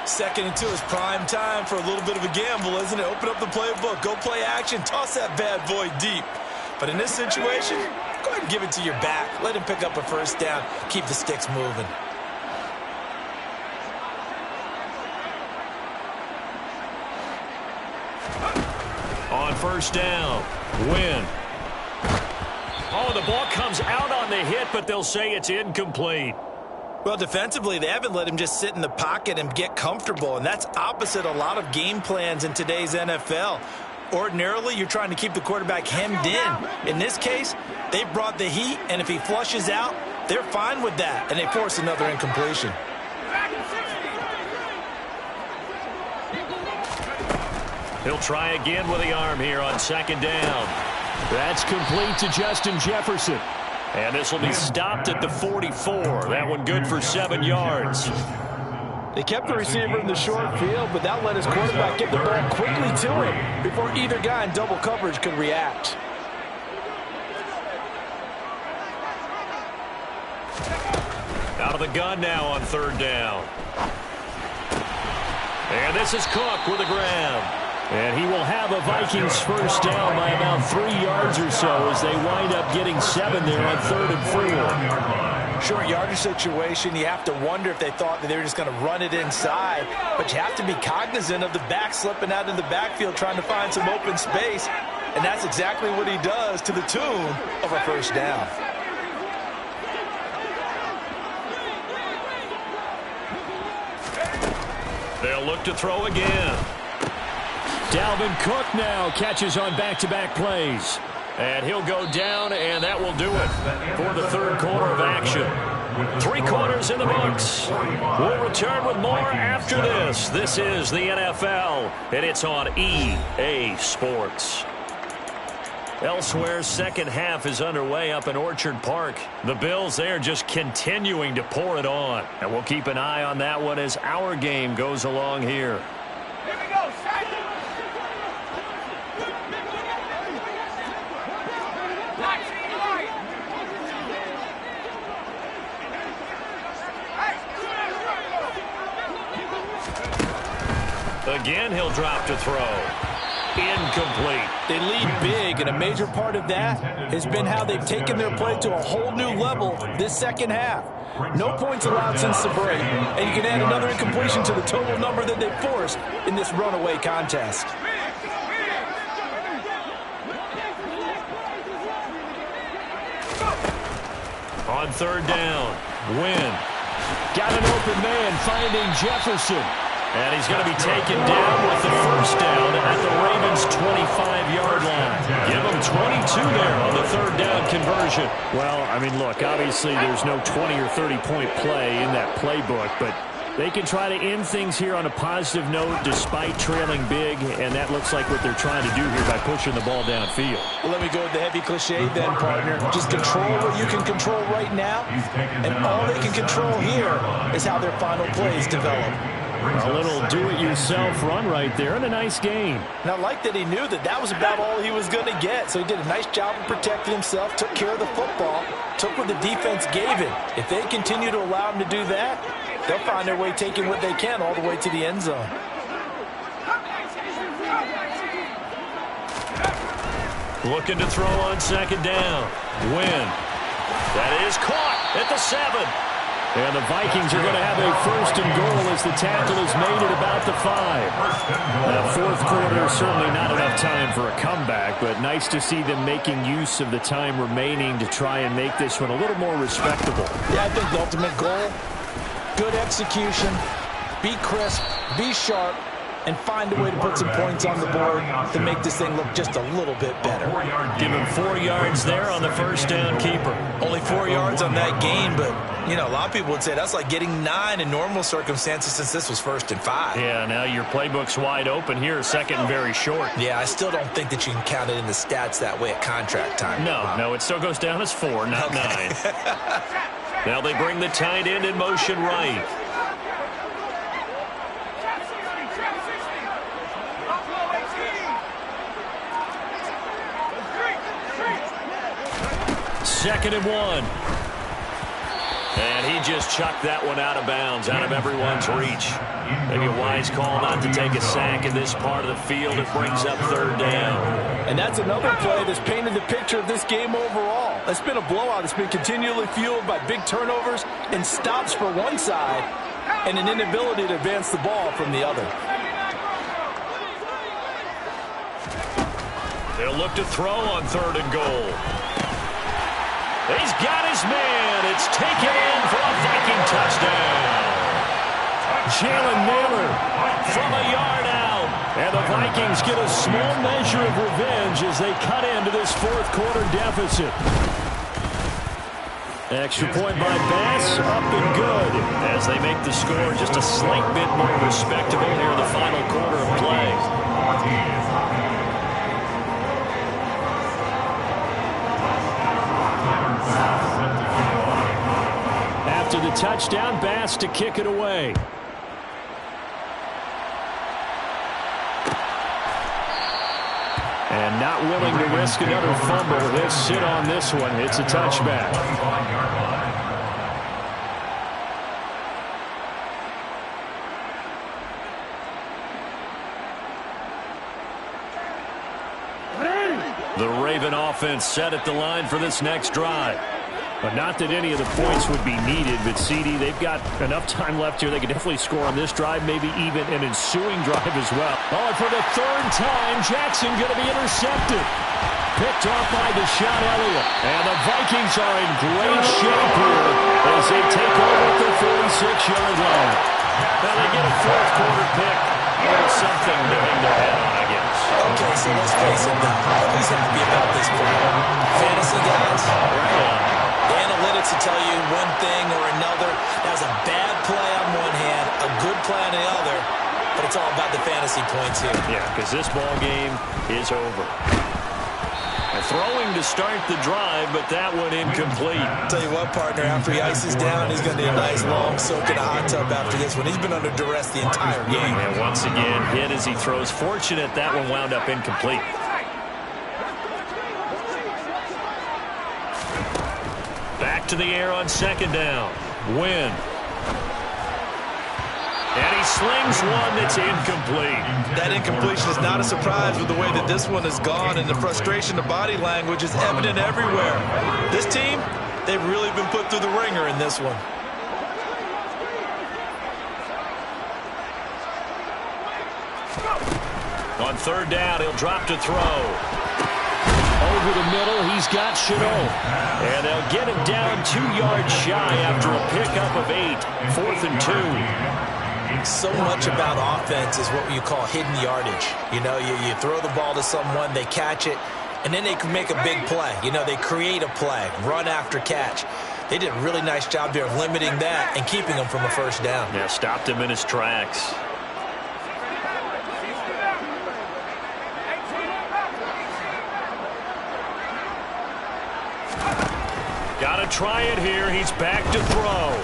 [SPEAKER 5] 2nd and 2 is prime time for a little bit of a gamble, isn't it? Open up the playbook, go play action, toss that bad boy deep. But in this situation, go ahead and give it to your back. Let him pick up a 1st down, keep the sticks moving.
[SPEAKER 1] On 1st down, Win. Oh, the ball comes out on on the hit, but they'll say it's incomplete.
[SPEAKER 5] Well, defensively, they haven't let him just sit in the pocket and get comfortable, and that's opposite a lot of game plans in today's NFL. Ordinarily, you're trying to keep the quarterback hemmed in. In this case, they brought the heat, and if he flushes out, they're fine with that, and they force another incompletion.
[SPEAKER 1] He'll try again with the arm here on second down.
[SPEAKER 3] That's complete to Justin Jefferson.
[SPEAKER 1] And this will be stopped at the 44. That one good for 7 yards.
[SPEAKER 5] They kept the receiver in the short field, but that let his quarterback get the ball quickly to him before either guy in double coverage could react.
[SPEAKER 1] Out of the gun now on third down. And this is Cook with the grab.
[SPEAKER 3] And he will have a Vikings first down by about 3 yards or so as they wind up getting 7 there on 3rd and 4.
[SPEAKER 5] Short yardage situation, you have to wonder if they thought that they were just going to run it inside. But you have to be cognizant of the back slipping out in the backfield trying to find some open space. And that's exactly what he does to the tune of a first down.
[SPEAKER 1] They'll look to throw again.
[SPEAKER 3] Dalvin Cook now catches on back-to-back plays.
[SPEAKER 1] And he'll go down, and that will do it for the third quarter of action. 3 quarters in the books. We'll return with more after this. This is the NFL, and it's on EA Sports. Elsewhere, second half is underway up in Orchard Park. The Bills, they're just continuing to pour it on. And we'll keep an eye on that one as our game goes along here.
[SPEAKER 6] Here we go, set.
[SPEAKER 1] Again, he'll drop to throw. Incomplete.
[SPEAKER 5] They lead big, and a major part of that has been how they've taken their play to a whole new level this second half. No points allowed since the break, and you can add another incompletion to the total number that they forced in this runaway contest.
[SPEAKER 1] On third down, Wynn.
[SPEAKER 3] Got an open man finding Jefferson.
[SPEAKER 1] And he's going to be taken down with the first down at the Ravens' 25-yard line. Give them 22 there on the third down conversion.
[SPEAKER 3] Well, I mean, look, obviously there's no 20 or 30-point play in that playbook, but they can try to end things here on a positive note despite trailing big, and that looks like what they're trying to do here by pushing the ball downfield.
[SPEAKER 5] Well, let me go with the heavy cliche then, partner. Just control what you can control right now, and all they can control here is how their final plays develop.
[SPEAKER 3] A little do-it-yourself run right there and a nice gain.
[SPEAKER 5] And I like that he knew that that was about all he was going to get. So he did a nice job of protecting himself, took care of the football, took what the defense gave him. If they continue to allow him to do that, they'll find their way taking what they can all the way to the end zone.
[SPEAKER 1] Looking to throw on second down. Wynn. That is caught at the 7.
[SPEAKER 3] And the Vikings are going to have a first and goal as the tackle is made at about the 5. That fourth quarter, certainly not enough time for a comeback, but nice to see them making use of the time remaining to try and make this one a little more respectable.
[SPEAKER 5] Yeah, I think the ultimate goal, good execution, be crisp, be sharp, and find a way to put some points on the board to make this thing look just a little bit better.
[SPEAKER 1] Give him 4 yards there on the first down keeper.
[SPEAKER 5] Only 4 yards on that gain, but, you know, a lot of people would say that's like getting 9 in normal circumstances since this was 1st and 5.
[SPEAKER 1] Yeah, now your playbook's wide open here, second and very short.
[SPEAKER 5] Yeah, I still don't think that you can count it in the stats that way at contract time.
[SPEAKER 1] No, it still goes down as 4, not 9. Now they bring the tight end in motion right. Second and 1. And he just chucked that one out of bounds, out of everyone's reach. Maybe a wise call not to take a sack in this part of the field. It brings up third down.
[SPEAKER 5] And that's another play that's painted the picture of this game overall. It's been a blowout. It's been continually fueled by big turnovers and stops for one side and an inability to advance the ball from the other.
[SPEAKER 1] They'll look to throw on third and goal. He's got his man. It's taken in for a Viking touchdown. Jalen Naylor from a yard out. And the Vikings get a small measure of revenge as they cut into this fourth quarter deficit. Extra point by Bass, up and good, as they make the score just a slight bit more respectable here in the final quarter of play. After the touchdown, Bass to kick it away. And not willing to risk another fumble. He'll sit on this one. It's a touchback. The Raven offense set at the line for this next drive. But not that any of the points would be needed. But, CD, they've got enough time left here. They can definitely score on this drive, maybe even an ensuing drive as well. Oh, and for the third time, Jackson going to be intercepted. Picked off by Deshaun Elliott. And the Vikings are in great shape here as they take over at the 46-yard line. Now they get a fourth quarter pick. Something to hang their head on, I guess.
[SPEAKER 5] Okay, so let's face it now. Who's happy about this play? Fantasy guys, right? The analytics will tell you one thing or another. That was a bad play on one hand, a good play on the other, but it's all about the fantasy points here.
[SPEAKER 1] Yeah, because this ball game is over. And throwing to start the drive, but that one incomplete.
[SPEAKER 5] Tell you what, partner, after he ices down, he's going to need a nice long soak in a hot tub after this one. He's been under duress the entire game.
[SPEAKER 1] And once again, hit as he throws. Fortunate that one wound up incomplete. Back to the air on second down. Win. And he slings one that's incomplete.
[SPEAKER 5] That incompletion is not a surprise with the way that this one has gone, and the frustration, the body language is evident everywhere. This team, they've really been put through the ringer in this one.
[SPEAKER 1] On third down, he'll drop to throw. Over the middle, he's got Chenault. And they'll get him down 2 yards shy after a pickup of 8. 4th and 2.
[SPEAKER 5] So much about offense is what you call hidden yardage. You know, you throw the ball to someone, they catch it, and then they can make a big play. You know, they create a play, run after catch. They did a really nice job there of limiting that and keeping him from a first down.
[SPEAKER 1] Yeah, stopped him in his tracks. Got to try it here. He's back to throw.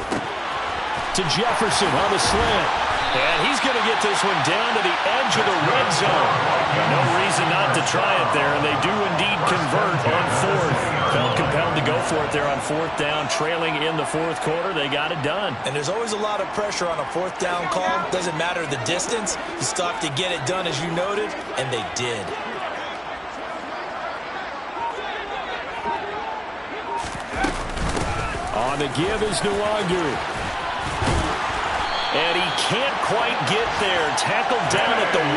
[SPEAKER 1] To Jefferson on the slant. And he's going to get this one down to the edge of the red zone. No reason not to try it there, and they do indeed convert on fourth. Felt compelled to go for it there on fourth down, trailing in the fourth quarter. They got it done.
[SPEAKER 5] And there's always a lot of pressure on a fourth down call. Doesn't matter the distance. You still have to get it done, as you noted, and they did.
[SPEAKER 1] On the give is Nwangu. And he can't quite get there. Tackled down at the 1.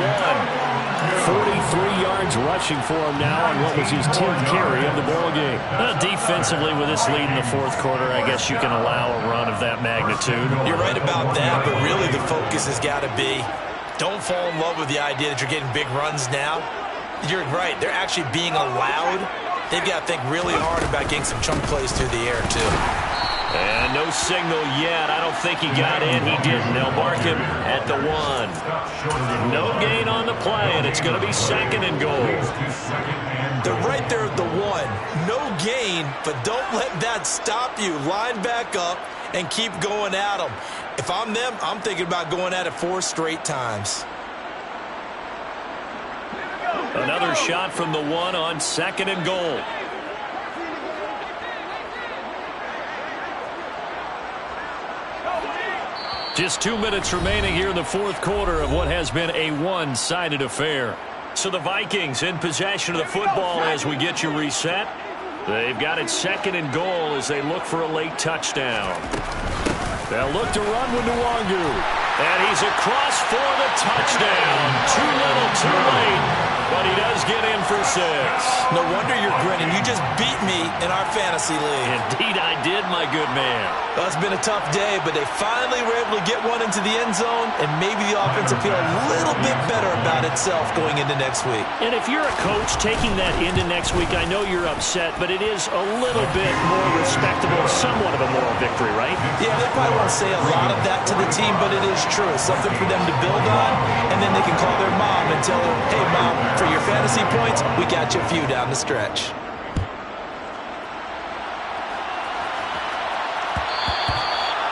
[SPEAKER 1] 43 yards rushing for him now on what was his 10th carry of the ball game. Defensively, with this lead in the fourth quarter, I guess you can allow a run of that magnitude.
[SPEAKER 5] You're right about that, but really the focus has got to be, don't fall in love with the idea that you're getting big runs now. You're right. They're actually being allowed. They've got to think really hard about getting some chunk plays through the air, too.
[SPEAKER 1] And no signal yet. I don't think he got in. He didn't. They'll mark him at the 1. No gain on the play, and it's going to be 2nd and goal.
[SPEAKER 5] They're right there at the 1. No gain, but don't let that stop you. Line back up and keep going at them. If I'm them, I'm thinking about going at it 4 straight times.
[SPEAKER 1] Another shot from the 1 on 2nd and goal. Just 2 minutes remaining here in the fourth quarter of what has been a one-sided affair. So the Vikings in possession of the football as we get you reset. They've got it 2nd and goal as they look for a late touchdown. They'll look to run with Nwangu. And he's across for the touchdown. Too little, too late. But he does get in for 6.
[SPEAKER 5] No wonder you're grinning. You just beat me in our fantasy league.
[SPEAKER 1] Indeed I did, my good man.
[SPEAKER 5] Well, it's been a tough day, but they finally were able to get one into the end zone, and maybe the offense will feel a little bit better about itself going into next week.
[SPEAKER 3] And if you're a coach taking that into next week, I know you're upset, but it is a little bit more respectable, somewhat of a moral victory, right?
[SPEAKER 5] Yeah, they probably won't say a lot of that to the team, but it is true. It's something for them to build on, and then they can call their mom and tell her, hey, Mom, for your fantasy points, we got you a few down the stretch.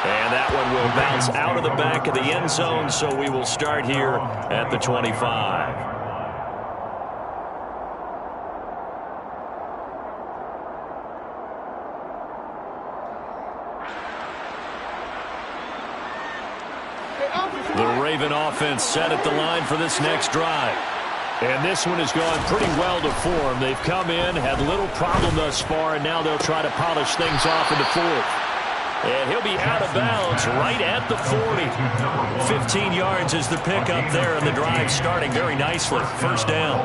[SPEAKER 1] And that one will bounce out of the back of the end zone, so we will start here at the 25. The Raven offense set at the line for this next drive.
[SPEAKER 3] And this one has gone pretty well to form. They've come in, had little problem thus far, and now they'll try to polish things off in the 4th.
[SPEAKER 1] And he'll be out of bounds right at the 40. 15 yards is the pickup there, and the drive starting very nicely. First down.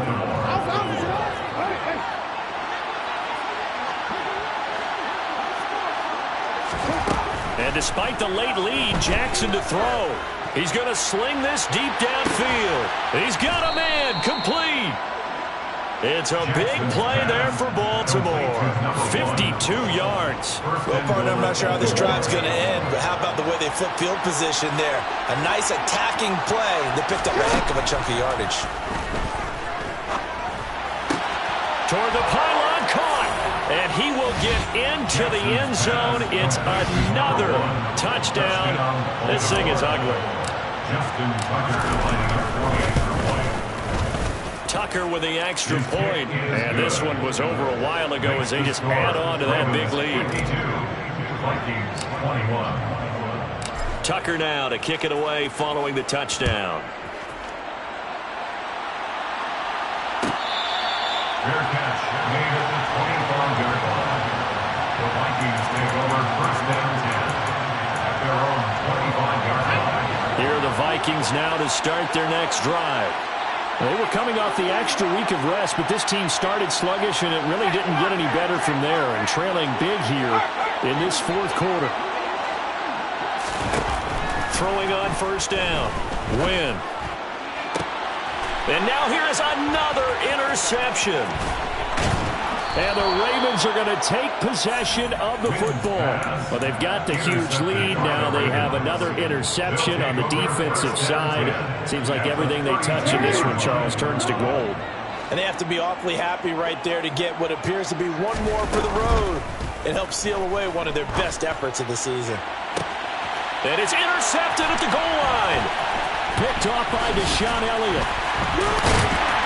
[SPEAKER 1] And despite the late lead, Jackson to throw. He's going to sling this deep downfield. He's got a man complete. It's a big play there for Baltimore. 52 yards.
[SPEAKER 5] Well, partner, I'm not sure how this drive's going to end, but how about the way they flip field position there? A nice attacking play that picked up a heck of a chunk of yardage.
[SPEAKER 1] Toward the pylon, caught. And he will get into the end zone. It's another touchdown. This thing is ugly. Tucker with the extra point. And this one was over a while ago as they just add on to that big lead. Tucker now to kick it away following the touchdown.
[SPEAKER 4] Fair catch made at the 25-yard line. The Vikings take over first down 10 at their own 25-yard line.
[SPEAKER 1] Here are the Vikings now to start their next drive.
[SPEAKER 3] They were coming off the extra week of rest, but this team started sluggish, and it really didn't get any better from there, and trailing big here in this 4th quarter.
[SPEAKER 1] Throwing on first down. Win. And now here is another interception.
[SPEAKER 3] And the Ravens are going to take possession of the football. Well, they've got the huge lead. Now they have another interception on the defensive side. Seems like everything they touch in this one, Charles, turns to gold.
[SPEAKER 5] And they have to be awfully happy right there to get what appears to be one more for the road. It helps seal away one of their best efforts of the season.
[SPEAKER 1] And it's intercepted at the goal line.
[SPEAKER 3] Picked off by Deshaun Elliott.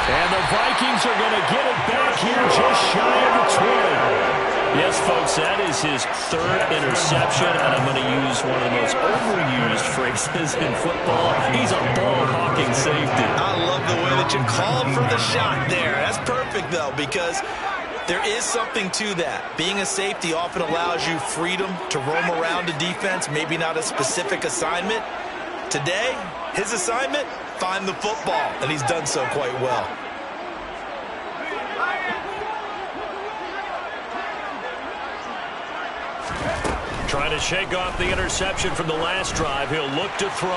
[SPEAKER 3] And the Vikings are going to get it back here just shy of the 20.
[SPEAKER 1] Yes, folks, that is his 3rd interception, and I'm going to use one of the most overused phrases in football. He's a ball-hawking safety.
[SPEAKER 5] I love the way that you called for the shot there. That's perfect, though, because there is something to that. Being a safety often allows you freedom to roam around a defense, maybe not a specific assignment. Today, his assignment, find the football, and he's done so quite well.
[SPEAKER 1] Trying to shake off the interception from the last drive. He'll look to throw.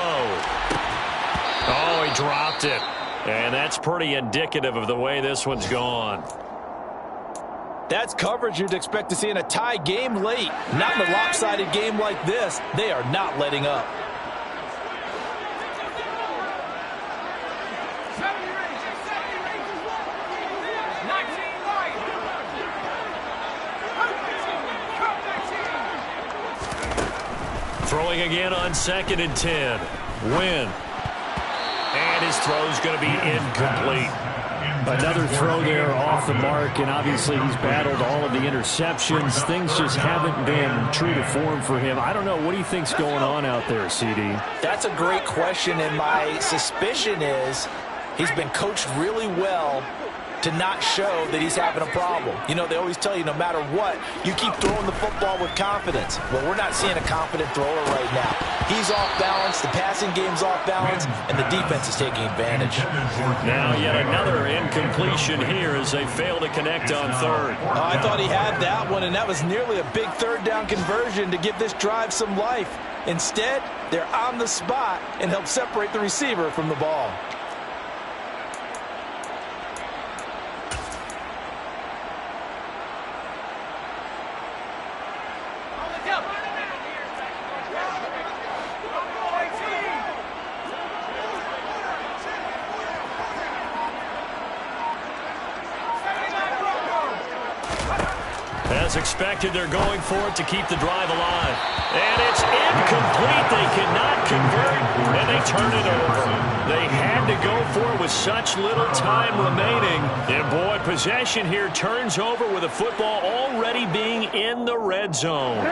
[SPEAKER 1] Oh, he dropped it. And that's pretty indicative of the way this one's gone.
[SPEAKER 5] That's coverage you'd expect to see in a tie game late. Not in a lopsided game like this. They are not letting up.
[SPEAKER 1] Throwing again on 2nd and 10. Win. And his throw's going to be incomplete.
[SPEAKER 3] Another throw there off the mark, and obviously he's battled all of the interceptions. Things just haven't been true to form for him. I don't know. What do you think's going on out there, CD?
[SPEAKER 5] That's a great question, and my suspicion is he's been coached really well to not show that he's having a problem. You know, they always tell you no matter what, you keep throwing the football with confidence. Well, we're not seeing a confident thrower right now. He's off balance, the passing game's off balance, and the defense is taking advantage.
[SPEAKER 1] Now yet another incompletion here as they fail to connect on third.
[SPEAKER 5] Oh, I thought he had that one, and that was nearly a big third down conversion to give this drive some life. Instead, they're on the spot and help separate the receiver from the ball.
[SPEAKER 1] As expected, they're going for it to keep the drive alive. And it's incomplete. They cannot convert, and they turn it over. They had to go for it with such little time remaining. And, boy, possession here turns over with the football already being in the red zone.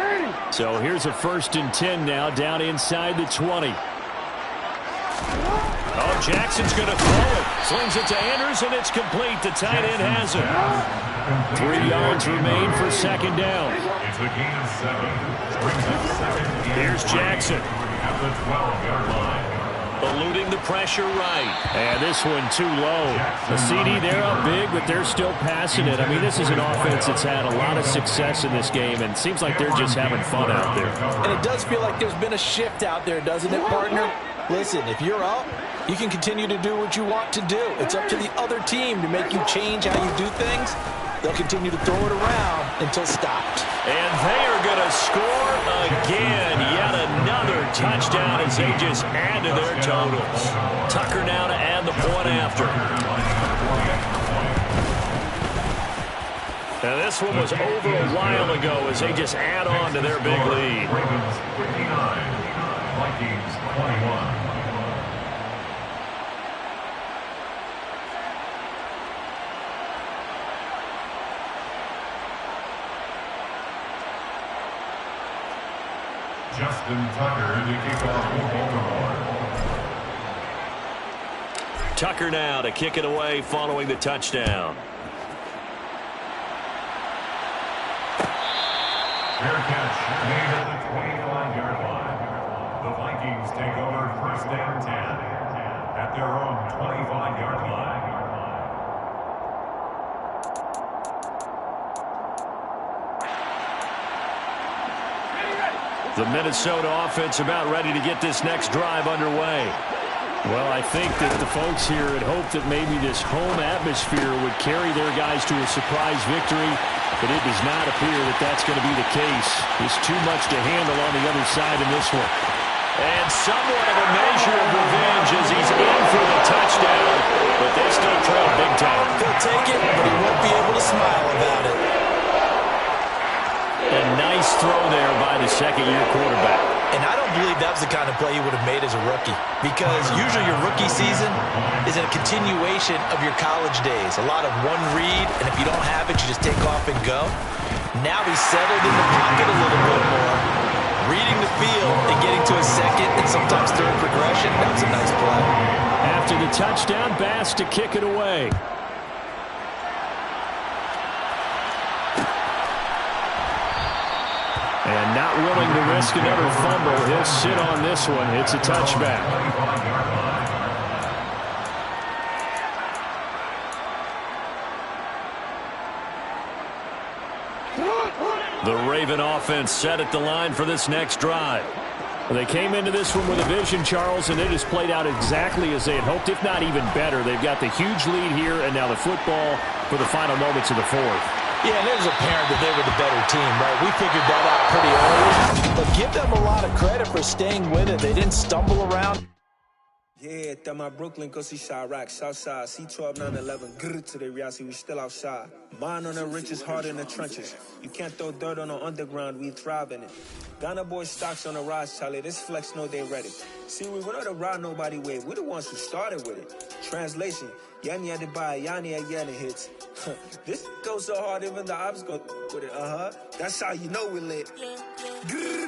[SPEAKER 3] So here's a 1st and 10 now, down inside the 20.
[SPEAKER 1] Oh, Jackson's going to throw it. Slings it to Andrews, and it's complete. The tight end has it.
[SPEAKER 3] 3 yards remain for 2nd down.
[SPEAKER 4] It's a gain of 7. Brings up 2nd.
[SPEAKER 1] Here's Jackson.
[SPEAKER 4] At the 12-yard line.
[SPEAKER 1] Eluding the pressure right.
[SPEAKER 3] And this one too low. The CD, they're up big, but they're still passing it. I mean, this is an offense that's had a lot of success in this game, and it seems like they're just having fun out there.
[SPEAKER 5] And it does feel like there's been a shift out there, doesn't it, partner? Listen, if you're up, you can continue to do what you want to do. It's up to the other team to make you change how you do things. They'll continue to throw it around until stopped.
[SPEAKER 1] And they are going to score again. Yet another touchdown as they just add to their totals. Tucker now to add the point after. Now this one was over a while ago as they just add on to their big lead.
[SPEAKER 4] Ravens 59, Vikings 21. Justin Tucker to kick off for Baltimore.
[SPEAKER 1] Tucker now to kick it away following the touchdown.
[SPEAKER 4] Fair catch made at the 25-yard line. The Vikings take over 1st and 10 at their own 25-yard line.
[SPEAKER 1] The Minnesota offense about ready to get this next drive underway.
[SPEAKER 3] Well, I think that the folks here had hoped that maybe this home atmosphere would carry their guys to a surprise victory, but it does not appear that that's going to be the case. There's too much to handle on the other side in this one.
[SPEAKER 1] And somewhat of a measure of revenge as he's in for the touchdown, but they still trail big time.
[SPEAKER 5] He'll take it, but he won't be able to smile about it.
[SPEAKER 1] A nice throw there by the second-year quarterback.
[SPEAKER 5] And I don't believe that was the kind of play he would have made as a rookie, because usually your rookie season is a continuation of your college days. A lot of one read, and if you don't have it, you just take off and go. Now he's settled in the pocket a little bit more, reading the field and getting to a second and sometimes third progression. That was a nice play.
[SPEAKER 3] After the touchdown, Bass to kick it away. And not willing to risk another fumble. He'll sit on this one. It's a touchback.
[SPEAKER 1] The Raven offense set at the line for this next drive.
[SPEAKER 3] They came into this one with a vision, Charles, and it has played out exactly as they had hoped, if not even better. They've got the huge lead here, and now the football for the final moments of the 4th.
[SPEAKER 5] Yeah, and it was apparent that they were the better team, right? We figured that out pretty early. But give them a lot of credit for staying with it. They didn't stumble around.
[SPEAKER 7] Yeah, that my Brooklyn, go see Chirac, Southside, C12, 911, grr to the reality, we still outside. Mine on the riches, hard in the trenches. You can't throw dirt on the underground, we thrive in it. Ghana boys stocks on the rise, Charlie, this flex know they ready. See, we not a ride nobody wave, we the ones who started with it. Translation, Yanni had to buy, Yanni again hits. This goes so hard, even the ops go with it, That's how you know we lit. Grr.